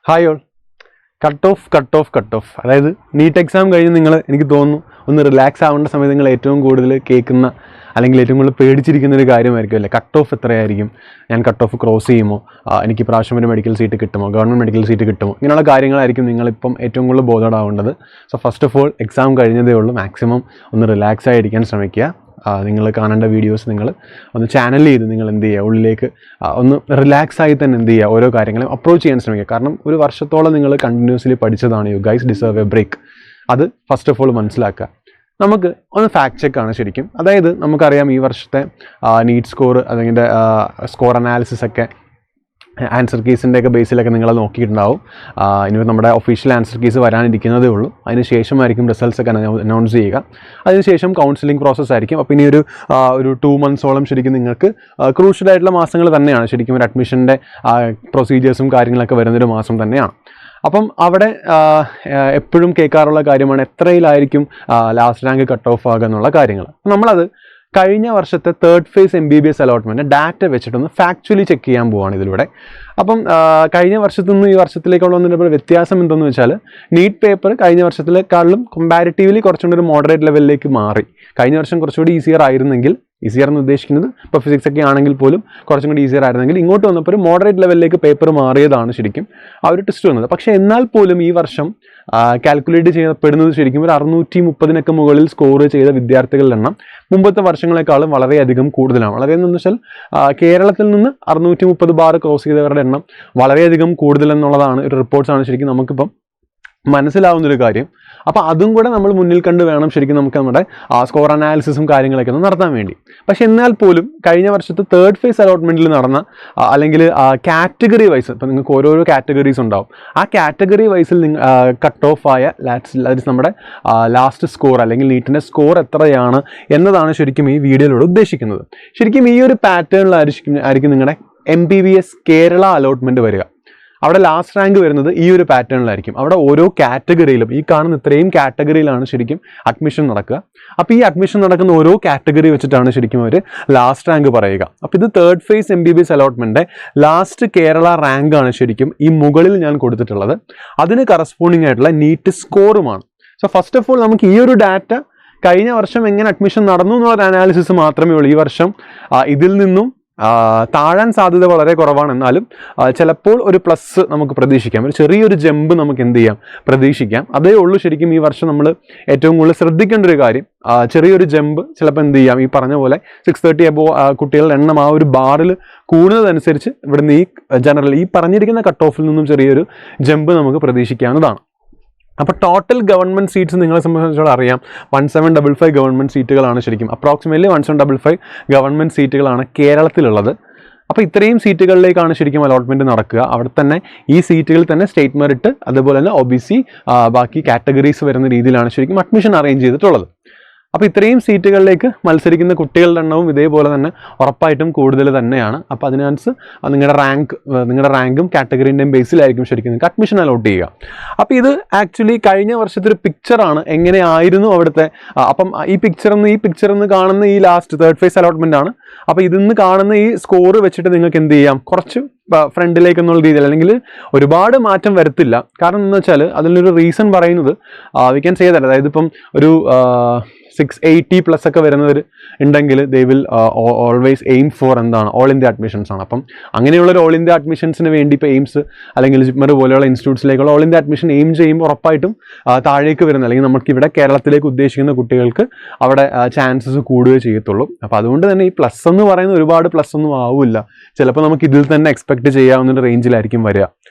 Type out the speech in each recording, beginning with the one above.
Hi all. Cut off അതായത് NEET exam കഴിഞ്ഞ് നിങ്ങൾ എനിക്ക് തോന്നുന്നു ഒന്ന് റിലാക്സ് ആവേണ്ട സമയത്ത് നിങ്ങൾ ഏറ്റവും കൂടുതൽ കേൾക്കുന്ന അല്ലെങ്കിൽ ഏറ്റവും കൂടുതൽ പേടിച്ചിരിക്കുന്ന ഒരു കാര്യമായിരിക്കും അല്ലേ, കട്ട് ഓഫ് എത്രയായിരിക്കും, ഞാൻ കട്ട് ഓഫ് ക്രോസ് ചെയ്യുമോ, എനിക്ക് പ്രാവശ്യം ഒരു മെഡിക്കൽ സീറ്റ് കിട്ടുമോ, ഗവൺമെൻറ് മെഡിക്കൽ സീറ്റ് കിട്ടുമോ, ഇങ്ങനെയുള്ള കാര്യങ്ങളായിരിക്കും നിങ്ങളിപ്പം ഏറ്റവും കൂടുതൽ ബോധേഡാവേണ്ടത്. So first of all exam കഴിഞ്ഞതേ ഉള്ളൂ, മാക്സിമം ഒന്ന് റിലാക്സ് ആയിരിക്കാൻ ശ്രമിക്കുക. നിങ്ങൾ കാണേണ്ട വീഡിയോസ് നിങ്ങൾ ഒന്ന് ചാനൽ ചെയ്ത് നിങ്ങൾ എന്ത് ചെയ്യുക, ഉള്ളിലേക്ക് ഒന്ന് റിലാക്സ് ആയി തന്നെ എന്ത് ചെയ്യുക, ഓരോ കാര്യങ്ങളും അപ്രോച്ച് ചെയ്യാൻ ശ്രമിക്കുക. കാരണം ഒരു വർഷത്തോളം നിങ്ങൾ കണ്ടിന്യൂസ്ലി പഠിച്ചതാണ്, you guys deserve a break. അത് ഫസ്റ്റ് ഓഫ് ഓൾ മനസ്സിലാക്കുക. നമുക്ക് ഒന്ന് ഫാക്ട് ചെക്കാണ് ശരിക്കും. അതായത് നമുക്കറിയാം ഈ വർഷത്തെ നീറ്റ് സ്കോർ അല്ലെങ്കിൽ സ്കോർ അനാലിസിസ് ഒക്കെ ആൻസർ കീസിൻ്റെയൊക്കെ ബേസിലൊക്കെ നിങ്ങൾ നോക്കിയിട്ടുണ്ടാവും. ഇനി നമ്മുടെ ഒഫീഷ്യൽ ആൻസർ കീസ് വരാനിരിക്കുന്നതേ ഉള്ളൂ. അതിന് ശേഷമായിരിക്കും റിസൾട്ട്സ് ഒക്കെ അനൗൺസ് ചെയ്യുക. അതിനുശേഷം കൗൺസിലിംഗ് പ്രോസസ്സ് ആയിരിക്കും. അപ്പോൾ ഇനി ഒരു 2 months ശരിക്കും നിങ്ങൾക്ക് ക്രൂഷ്യലായിട്ടുള്ള മാസങ്ങൾ തന്നെയാണ്. ശരിക്കും ഒരു അഡ്മിഷൻ്റെ പ്രൊസീജിയേഴ്സും കാര്യങ്ങളൊക്കെ വരുന്നൊരു മാസം തന്നെയാണ്. അപ്പം അവിടെ എപ്പോഴും കേൾക്കാറുള്ള കാര്യമാണ് എത്രയിലായിരിക്കും ലാസ്റ്റ് റാങ്ക് കട്ട് ഓഫ് ആകുക എന്നുള്ള കാര്യങ്ങൾ. നമ്മളത് കഴിഞ്ഞ വർഷത്തെ 3rd phase MBBS allotment data വെച്ചിട്ടൊന്ന് ഫാക്ച്വലി ചെക്ക് ചെയ്യാൻ പോവുകയാണ് ഇതിലൂടെ. അപ്പം കഴിഞ്ഞ വർഷത്തു നിന്ന് ഈ വർഷത്തിലേക്കുള്ള ഒന്നിൻ്റെ വ്യത്യാസം എന്തെന്ന് വെച്ചാൽ, നീറ്റ് പേപ്പർ കഴിഞ്ഞ വർഷത്തിലേക്കാളും കമ്പാരിറ്റീവ്ലി കുറച്ചുകൂടി ഒരു മോഡറേറ്റ് ലെവലിലേക്ക് മാറി. കഴിഞ്ഞ വർഷം കുറച്ചുകൂടി ഈസിയർ ആയിരുന്നെങ്കിൽ, ഈസിയർ എന്ന് ഉദ്ദേശിക്കുന്നത് ഇപ്പോൾ ഫിസിക്സ് ഒക്കെ ആണെങ്കിൽ പോലും കുറച്ചും കൂടി ഈസിയർ ആയിരുന്നെങ്കിൽ, ഇങ്ങോട്ട് വന്നപ്പോൾ ഒരു മോഡറേറ്റ് ലെവലിലേക്ക് പേപ്പർ മാറിയതാണ് ശരിക്കും ആ ഒരു ടെസ്റ്റ് വന്നത്. പക്ഷേ എന്നാൽ പോലും ഈ വർഷം കാൽക്കുലേറ്റ് ചെയ്യപ്പെടുന്നത് ശരിക്കും ഒരു 630 മുകളിൽ സ്കോർ ചെയ്ത വിദ്യാർത്ഥികളുടെ എണ്ണം മുമ്പത്തെ വർഷങ്ങളെക്കാളും വളരെയധികം കൂടുതലാണ്. വളരെയെന്ന് വെച്ചാൽ കേരളത്തിൽ നിന്ന് 630 ബാർ ക്രോസ് ചെയ്തവരുടെ എണ്ണം വളരെയധികം കൂടുതലെന്നുള്ളതാണ് ഒരു റിപ്പോർട്ട്സാണ് ശരിക്കും നമുക്കിപ്പം മനസ്സിലാവുന്നൊരു കാര്യം. അപ്പോൾ അതും കൂടെ നമ്മൾ മുന്നിൽ കണ്ട് വേണം ശരിക്കും നമുക്ക് നമ്മുടെ സ്കോർ അനാലിസിസും കാര്യങ്ങളൊക്കെ ഒന്ന് നടത്താൻ വേണ്ടി. പക്ഷെ എന്നാൽ പോലും കഴിഞ്ഞ വർഷത്തെ 3rd phase അലോട്ട്മെൻറ്റിൽ നടന്ന അല്ലെങ്കിൽ കാറ്റഗറി വൈസ്, ഇപ്പം നിങ്ങൾക്ക് ഓരോരോ കാറ്റഗറീസ് ഉണ്ടാവും, ആ കാറ്റഗറി വൈസിൽ കട്ട് ഓഫ് ആയ നമ്മുടെ ലാസ്റ്റ് സ്കോർ അല്ലെങ്കിൽ നീറ്റിൻ്റെ സ്കോർ എത്രയാണ് എന്നതാണ് ശരിക്കും ഈ വീഡിയോയിലൂടെ ഉദ്ദേശിക്കുന്നത്. ശരിക്കും ഈ ഒരു പാറ്റേണിലായിരിക്കും നിങ്ങളുടെ MBBS കേരള അലോട്ട്മെൻറ്റ് വരിക. അവിടെ ലാസ്റ്റ് റാങ്ക് വരുന്നത് ഈ ഒരു പാറ്റേണിലായിരിക്കും. അവിടെ ഓരോ കാറ്റഗറിയിലും ഈ കാണുന്ന ഇത്രയും കാറ്റഗറിയിലാണ് ശരിക്കും അഡ്മിഷൻ നടക്കുക. അപ്പോൾ ഈ അഡ്മിഷൻ നടക്കുന്ന ഓരോ കാറ്റഗറി വെച്ചിട്ടാണ് ശരിക്കും അവർ ലാസ്റ്റ് റാങ്ക് പറയുക. അപ്പോൾ ഇത് 3rd phase MBBS അലോട്ട്മെൻറ്റിൻ്റെ ലാസ്റ്റ് കേരള റാങ്കാണ് ശരിക്കും ഈ മുകളിൽ ഞാൻ കൊടുത്തിട്ടുള്ളത്. അതിന് കറസ്പോണ്ടിങ് ആയിട്ടുള്ള നീറ്റ് സ്കോറുമാണ്. സോ ഫസ്റ്റ് ഓഫ് ഓൾ നമുക്ക് ഈ ഒരു ഡാറ്റ കഴിഞ്ഞ വർഷം എങ്ങനെ അഡ്മിഷൻ നടന്നു എന്നുള്ള അനാലിസിസ് മാത്രമേ ഉള്ളൂ. ഈ വർഷം ഇതിൽ നിന്നും താഴാൻ സാധ്യത വളരെ കുറവാണ്. എന്നാലും ചിലപ്പോൾ ഒരു പ്ലസ് നമുക്ക് പ്രതീക്ഷിക്കാം, ഒരു ചെറിയൊരു ജമ്പ് നമുക്ക് എന്ത് ചെയ്യാം, പ്രതീക്ഷിക്കാം. അതേ ഉള്ളൂ ശരിക്കും ഈ വർഷം നമ്മൾ ഏറ്റവും കൂടുതൽ ശ്രദ്ധിക്കേണ്ട ഒരു കാര്യം. ചെറിയൊരു ജമ്പ് ചിലപ്പോൾ എന്ത് ചെയ്യാം, ഈ പറഞ്ഞ പോലെ 630 അബോവ് കുട്ടികളുടെ എണ്ണം ആ ഒരു ബാറിൽ കൂടുന്നതനുസരിച്ച് ഇവിടുന്ന് ഈ ജനറൽ ഈ പറഞ്ഞിരിക്കുന്ന കട്ട് ഓഫിൽ നിന്നും ചെറിയൊരു ജമ്പ് നമുക്ക് പ്രതീക്ഷിക്കാവുന്നതാണ്. അപ്പോൾ ടോട്ടൽ ഗവൺമെൻറ് സീറ്റ്സ് നിങ്ങളെ സംബന്ധിച്ചിടത്തോളം അറിയാം 1755 ഗവൺമെൻറ് സീറ്റുകളാണ് ശരിക്കും. അപ്രോക്സിമേറ്റ്ലി 1755 ഗവൺമെൻറ് സീറ്റുകളാണ് കേരളത്തിലുള്ളത്. അപ്പോൾ ഇത്രയും സീറ്റുകളിലേക്കാണ് ശരിക്കും അലോട്ട്മെൻറ്റ് നടക്കുക. അവിടെ തന്നെ ഈ സീറ്റുകളിൽ തന്നെ സ്റ്റേറ്റ് മെറിറ്റ് അതുപോലെ തന്നെ OBC ബാക്കി കാറ്റഗറീസ് വരുന്ന രീതിയിലാണ് ശരിക്കും അഡ്മിഷൻ അറേഞ്ച് ചെയ്തിട്ടുള്ളത്. അപ്പോൾ ഇത്രയും സീറ്റുകളിലേക്ക് മത്സരിക്കുന്ന കുട്ടികളുടെ എണ്ണവും ഇതേപോലെ തന്നെ ഉറപ്പായിട്ടും കൂടുതൽ തന്നെയാണ്. അപ്പോൾ അതിനനുസരിച്ച് നിങ്ങളുടെ റാങ്കും കാറ്റഗറിൻ്റെയും ബേസിലായിരിക്കും ശരിക്കും നിങ്ങൾക്ക് അഡ്മിഷൻ അലോട്ട് ചെയ്യുക. അപ്പോൾ ഇത് ആക്ച്വലി കഴിഞ്ഞ വർഷത്തെ ഒരു പിക്ചറാണ്, എങ്ങനെയായിരുന്നു അവിടുത്തെ. അപ്പം ഈ പിക്ചറിന്ന് കാണുന്ന ഈ ലാസ്റ്റ് 3rd phase അലോട്ട്മെൻ്റ് ആണ്. അപ്പോൾ ഇതിന്ന് കാണുന്ന ഈ സ്കോർ വെച്ചിട്ട് നിങ്ങൾക്ക് എന്ത് ചെയ്യാം, കുറച്ച് ഫ്രണ്ടിലേക്ക് എന്നുള്ള രീതിയിൽ, അല്ലെങ്കിൽ ഒരുപാട് മാറ്റം വരത്തില്ല. കാരണം എന്ന് വെച്ചാൽ അതിനൊരു റീസൺ പറയുന്നത് വി ക്യാൻ സേ ദാറ്റ്, അതായത് ഇപ്പം ഒരു 680+ ഒക്കെ വരുന്നവർ ഉണ്ടെങ്കിൽ they will always aim four എന്താണ്, ഓൾ ഇന്ത്യ അഡ്മിഷൻസ് ആണ്. അപ്പം അങ്ങനെയുള്ളൊരു ഓൾ ഇന്ത്യ അഡ്മിഷൻസിന് വേണ്ടി ഇപ്പോൾ എയിംസ് അല്ലെങ്കിൽ ജിപ്മർ പോലെയുള്ള ഇൻസ്റ്റിറ്റ്യൂട്ട്സിലേക്കുള്ള ഓൾ ഇന്ത്യ അഡ്മിഷൻ എയിം ചെയ്യുമ്പോൾ ഉറപ്പായിട്ടും താഴേക്ക് വരുന്ന അല്ലെങ്കിൽ നമുക്കിവിടെ കേരളത്തിലേക്ക് ഉദ്ദേശിക്കുന്ന കുട്ടികൾക്ക് അവിടെ ചാൻസസ് കൂടുകയേ ചെയ്യത്തുള്ളൂ. അപ്പോൾ അതുകൊണ്ട് തന്നെ ഈ പ്ലസ് എന്ന് പറയുന്ന ഒരുപാട് പ്ലസ് ഒന്നും ആവില്ല. ചിലപ്പോൾ നമുക്ക് ഇതിൽ തന്നെ എക്സ്പെക്ട് ചെയ്യാവുന്ന റേഞ്ചിലായിരിക്കും വരിക.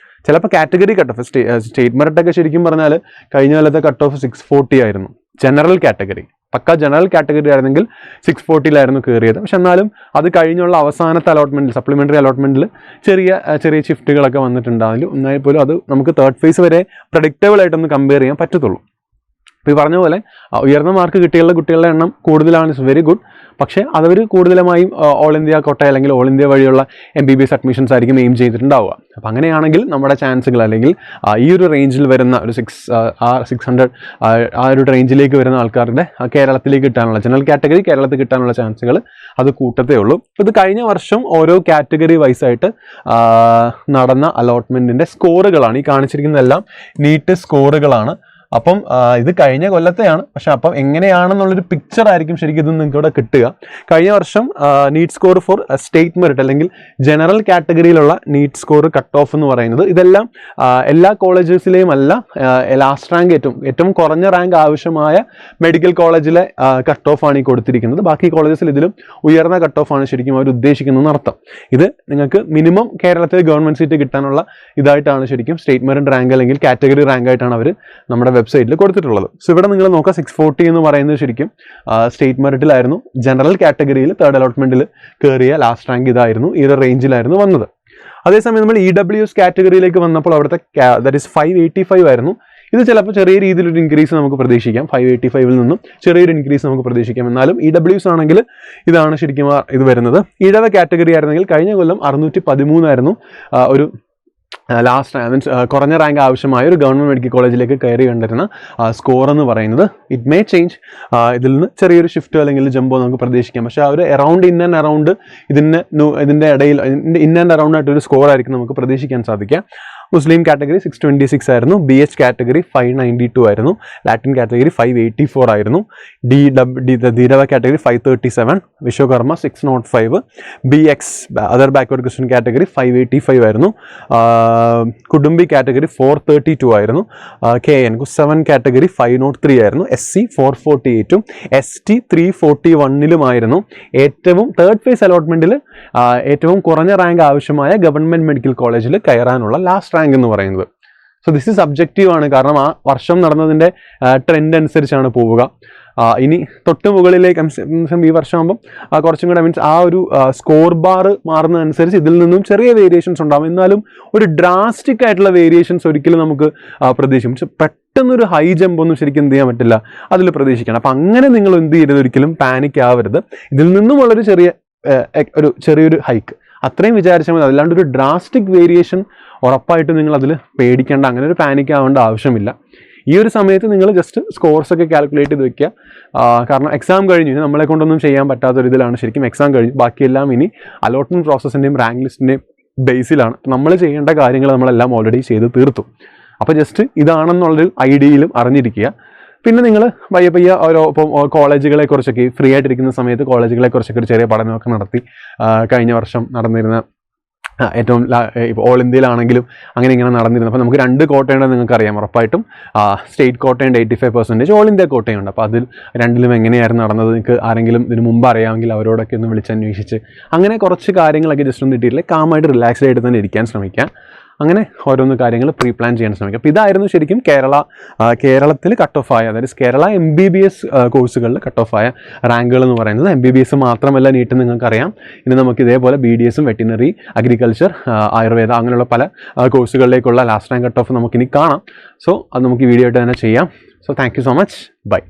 ചിലപ്പോൾ കാറ്റഗറി കട്ട് ഓഫ് സ്റ്റേറ്റ് മെറിറ്റൊക്കെ ശരിക്കും പറഞ്ഞാൽ കഴിഞ്ഞ കാലത്തെ കട്ട് ഓഫ് 640 ആയിരുന്നു. ജനറൽ കാറ്റഗറി ജനറൽ കാറ്റഗറി ആയിരുന്നെങ്കിൽ 640 കയറിയത്. പക്ഷെ എന്നാലും അത് കഴിഞ്ഞുള്ള അവസാനത്തെ അലോട്ട്മെൻറ്റിൽ സപ്ലിമെൻ്ററി അലോട്ട്മെൻറ്റിൽ ചെറിയ ഷിഫ്റ്റുകളൊക്കെ വന്നിട്ടുണ്ടായാലും എന്നാൽ പോലും അത് നമുക്ക് 3rd phase വരെ പ്രഡിക്റ്റബിൾ ആയിട്ടൊന്ന് കമ്പയർ ചെയ്യാൻ പറ്റത്തുള്ളൂ. ഇപ്പോൾ ഈ പറഞ്ഞ പോലെ ഉയർന്ന മാർക്ക് കിട്ടിയുള്ള കുട്ടികളുടെ എണ്ണം കൂടുതലാണ്, ഇറ്റ്സ് വെരി ഗുഡ്. പക്ഷേ അതവർ കൂടുതലുമായും ഓൾ ഇന്ത്യ കോട്ട അല്ലെങ്കിൽ ഓൾ ഇന്ത്യ വഴിയുള്ള MBBS അഡ്മിഷൻസ് ആയിരിക്കും എയിം ചെയ്തിട്ടുണ്ടാവുക. അപ്പോൾ അങ്ങനെയാണെങ്കിൽ നമ്മുടെ ചാൻസുകൾ അല്ലെങ്കിൽ ഈ ഒരു റേഞ്ചിൽ വരുന്ന ഒരു 600 ആ ഒരു റേഞ്ചിലേക്ക് വരുന്ന ആൾക്കാരുടെ കേരളത്തിലേക്ക് കിട്ടാനുള്ള ജനറൽ കാറ്റഗറി കേരളത്തിൽ കിട്ടാനുള്ള ചാൻസുകൾ അത് കൂട്ടത്തേ ഉള്ളൂ. അപ്പോൾ ഇത് കഴിഞ്ഞ വർഷം ഓരോ കാറ്റഗറി വൈസായിട്ട് നടന്ന അലോട്ട്മെൻറ്റിൻ്റെ സ്കോറുകളാണ് ഈ കാണിച്ചിരിക്കുന്നതെല്ലാം നീറ്റ് സ്കോറുകളാണ്. അപ്പം ഇത് കഴിഞ്ഞ കൊല്ലത്തെയാണ്, പക്ഷെ അപ്പം എങ്ങനെയാണെന്നുള്ളൊരു പിക്ചർ ആയിരിക്കും ശരിക്കും ഇത് നിങ്ങൾക്ക് ഇവിടെ കിട്ടുക. കഴിഞ്ഞ വർഷം NEET score for state merit അല്ലെങ്കിൽ ജനറൽ കാറ്റഗറിയിലുള്ള നീറ്റ് സ്കോർ കട്ട് ഓഫ് എന്ന് പറയുന്നത് ഇതെല്ലാം എല്ലാ കോളേജസിലെയും അല്ല, ലാസ്റ്റ് റാങ്ക് ഏറ്റവും കുറഞ്ഞ റാങ്ക് ആവശ്യമായ മെഡിക്കൽ കോളേജിലെ കട്ട് ഓഫ് ആണ് ഈ കൊടുത്തിരിക്കുന്നത്. ബാക്കി കോളേജസിൽ ഇതിലും ഉയർന്ന കട്ട് ഓഫ് ആണ് ശരിക്കും അവർ ഉദ്ദേശിക്കുന്നതെന്ന് അർത്ഥം. ഇത് നിങ്ങൾക്ക് മിനിമം കേരളത്തിൽ ഗവൺമെൻറ് സീറ്റ് കിട്ടാനുള്ള ഇതായിട്ടാണ് ശരിക്കും സ്റ്റേറ്റ് മെറിറ്റ് റാങ്ക് അല്ലെങ്കിൽ കാറ്റഗറി റാങ്ക് ആയിട്ടാണ് അവർ നമ്മുടെ വെബ്സൈറ്റിൽ കൊടുത്തിട്ടുള്ളത്. സോ ഇവിടെ നിങ്ങൾ നോക്കുക 640 എന്ന് പറയുന്നത് ശരിക്കും സ്റ്റേറ്റ് മെറിറ്റിലായിരുന്നു. ജനറൽ കാറ്റഗറിയിൽ തേർഡ് അലോട്ട്മെന്റിൽ കയറിയ ലാസ്റ്റ് റാങ്ക് ഇതായിരുന്നു, ഈ ഒരു റേഞ്ചിലായിരുന്നു വന്നത്. അതേസമയം നമ്മൾ EWS കാറ്റഗറിയിലേക്ക് വന്നപ്പോൾ അവിടുത്തെ ദാറ്റ് ഈസ് 585 ആയിരുന്നു. ഇത് ചിലപ്പോൾ ചെറിയ രീതിയിലൊരു ഇൻക്രീസ് നമുക്ക് പ്രതീക്ഷിക്കാം. 585 നിന്നും ചെറിയൊരു ഇൻക്രീസ് നമുക്ക് പ്രതീക്ഷിക്കാം. എന്നാലും EWS ആണെങ്കിൽ ഇതാണ് ശരിക്കും ഇത് വരുന്നത്. ഈഴവ കാറ്റഗറി ആയിരുന്നെങ്കിൽ കഴിഞ്ഞ കൊല്ലം 613 ആയിരുന്നു ഒരു ലാസ്റ്റ് മീൻസ് കുറഞ്ഞ റാങ്ക് ആവശ്യമായ ഒരു ഗവൺമെൻറ് മെഡിക്കൽ കോളേജിലേക്ക് കയറി കണ്ടിരുന്ന സ്കോർ എന്ന് പറയുന്നത്. ഇറ്റ് മേ ചേഞ്ച്, ഇതിൽ നിന്ന് ചെറിയൊരു ഷിഫ്റ്റോ അല്ലെങ്കിൽ ജമ്പോ നമുക്ക് പ്രതീക്ഷിക്കാം. പക്ഷേ ആ ഒരു അറൗണ്ട് ഇൻ ആൻഡ് അറൗണ്ട് ഇതിൻ്റെ ഇടയിൽ ഇൻ ആൻഡ് അറൗണ്ട് ആയിട്ടൊരു സ്കോർ ആയിരിക്കും നമുക്ക് പ്രതീക്ഷിക്കാൻ സാധിക്കുക. മുസ്ലിം കാറ്റഗറി 626 ആയിരുന്നു, BH കാറ്റഗറി 592 ആയിരുന്നു, ലാറ്റിൻ കാറ്റഗറി 584 ആയിരുന്നു, Dheevara category 537, Vishwakarma 605, BX other backward question category 585 ആയിരുന്നു, കുടുംബി കാറ്റഗറി 432 ആയിരുന്നു, KN 7 കാറ്റഗറി 503 ആയിരുന്നു, SC 448ഉം ST 341ലുമായിരുന്നു. ഏറ്റവും തേർഡ് ഫേസ് അലോട്ട്മെന്റിൽ ഏറ്റവും കുറഞ്ഞ റാങ്ക് ആവശ്യമായ ഗവൺമെന്റ് മെഡിക്കൽ കോളേജിൽ കയറാനുള്ള ലാസ്റ്റ് റാങ്ക് എന്ന് പറയുന്നത്. സോ ദിസ് ഇസ് സബ്ജക്റ്റീവ് ആണ്, കാരണം ആ വർഷം നടന്നതിൻ്റെ ട്രെൻഡ് അനുസരിച്ചാണ് പോവുക. ഇനി തൊട്ട് മുകളിലേക്ക് ഈ വർഷമാകുമ്പം കുറച്ചും കൂടെ മീൻസ് ആ ഒരു സ്കോർ ബാർ മാറുന്നതനുസരിച്ച് ഇതിൽ നിന്നും ചെറിയ വേരിയേഷൻസ് ഉണ്ടാകും. എന്നാലും ഒരു ഡ്രാസ്റ്റിക് ആയിട്ടുള്ള വേരിയേഷൻസ് ഒരിക്കലും നമുക്ക് പ്രതീക്ഷിക്കും. പക്ഷെ പെട്ടെന്നൊരു ഹൈ ജമ്പ് ഒന്നും ശരിക്കും എന്ത് ചെയ്യാൻ പറ്റില്ല, അതിൽ പ്രതീക്ഷിക്കണം. അപ്പം അങ്ങനെ നിങ്ങൾ എന്ത് ചെയ്യരുത്, ഒരിക്കലും പാനിക് ആവരുത്. ഇതിൽ നിന്നുമുള്ളൊരു ചെറിയൊരു ഹൈക്ക് അത്രയും വിചാരിച്ചാൽ മതി. അല്ലാണ്ട് ഒരു ഡ്രാസ്റ്റിക് വേരിയേഷൻ ഉറപ്പായിട്ടും നിങ്ങൾ അതിൽ പേടിക്കേണ്ട, അങ്ങനെ ഒരു പാനിക് ആവേണ്ട ആവശ്യമില്ല. ഈ ഒരു സമയത്ത് നിങ്ങൾ ജസ്റ്റ് സ്കോർസൊക്കെ കാൽക്കുലേറ്റ് ചെയ്ത് വെക്കുക. കാരണം എക്സാം കഴിഞ്ഞു, നമ്മളെ കൊണ്ടൊന്നും ചെയ്യാൻ പറ്റാത്തൊരിതിലാണ് ശരിക്കും എക്സാം കഴിഞ്ഞു. ബാക്കിയെല്ലാം ഇനി അലോട്ട്മെൻറ്റ് പ്രോസസ്സിൻ്റെയും റാങ്ക് ലിസ്റ്റിൻ്റെയും ബേസിലാണ്. നമ്മൾ ചെയ്യേണ്ട കാര്യങ്ങൾ നമ്മളെല്ലാം ഓൾറെഡി ചെയ്ത് തീർത്തു. അപ്പോൾ ജസ്റ്റ് ഇതാണെന്നുള്ളൊരു ഐഡിയയിലും അറിഞ്ഞിരിക്കുക. പിന്നെ നിങ്ങൾ പയ്യെ ഓരോ ഇപ്പം കോളേജുകളെ കുറിച്ചൊക്കെ ഫ്രീ ആയിട്ടിരിക്കുന്ന സമയത്ത് കോളേജുകളെ കുറിച്ചൊക്കെ ഒരു ചെറിയ പഠനമൊക്കെ നടത്തി. കഴിഞ്ഞ വർഷം നടന്നിരുന്ന ഏറ്റവും ഇപ്പോൾ ഓൾ ഇന്ത്യയിലാണെങ്കിലും ഇങ്ങനെ നടന്നിരുന്നു. അപ്പോൾ നമുക്ക് 2 കോട്ടയുണ്ടെന്ന് നിങ്ങൾക്കറിയാം ഉറപ്പായിട്ടും. സ്റ്റേറ്റ് കോട്ടയുണ്ട് 85%, ഓൾ ഇന്ത്യ കോട്ടയുണ്ട്. അപ്പോൾ അതിൽ രണ്ടിലും എങ്ങനെയായിരുന്നു നടന്നത് നിങ്ങൾക്ക് ആരെങ്കിലും ഇതിന് മുമ്പ് അറിയാമെങ്കിൽ അവരോടൊക്കെ ഒന്ന് വിളിച്ചന്വേഷിച്ച് അങ്ങനെ കുറച്ച് കാര്യങ്ങളൊക്കെ ജസ്റ്റ് ഒന്ന് കിട്ടിയിട്ടില്ലേ കാമായിട്ട് റിലാക്സ്ഡ് ആയിട്ട് തന്നെ ഇരിക്കാൻ ശ്രമിക്കുക. അങ്ങനെ ഓരോന്ന് കാര്യങ്ങൾ പ്രീ പ്ലാൻ ചെയ്യാൻ ശ്രമിക്കുക. അപ്പോൾ ഇതായിരുന്നു ശരിക്കും കേരളത്തിൽ കട്ട് ഓഫ് ആയ, അതായത് കേരള MBBS കോഴ്സുകളിൽ കട്ട് ഓഫ് ആയ റാങ്കുകൾ എന്ന് പറയുന്നത്. MBBS മാത്രമല്ല നീട്ട് നിങ്ങൾക്കറിയാം. ഇനി നമുക്ക് ഇതേപോലെ BDSും വെറ്റിനറി, അഗ്രികൾച്ചർ, ആയുർവേദ അങ്ങനെയുള്ള പല കോഴ്സുകളിലേക്കുള്ള ലാസ്റ്റ് റാങ്ക് കട്ട് ഓഫ് നമുക്കിനി കാണാം. സോ അത് നമുക്ക് ഈ വീഡിയോ ആയിട്ട് തന്നെ ചെയ്യാം. So thank you so much. By.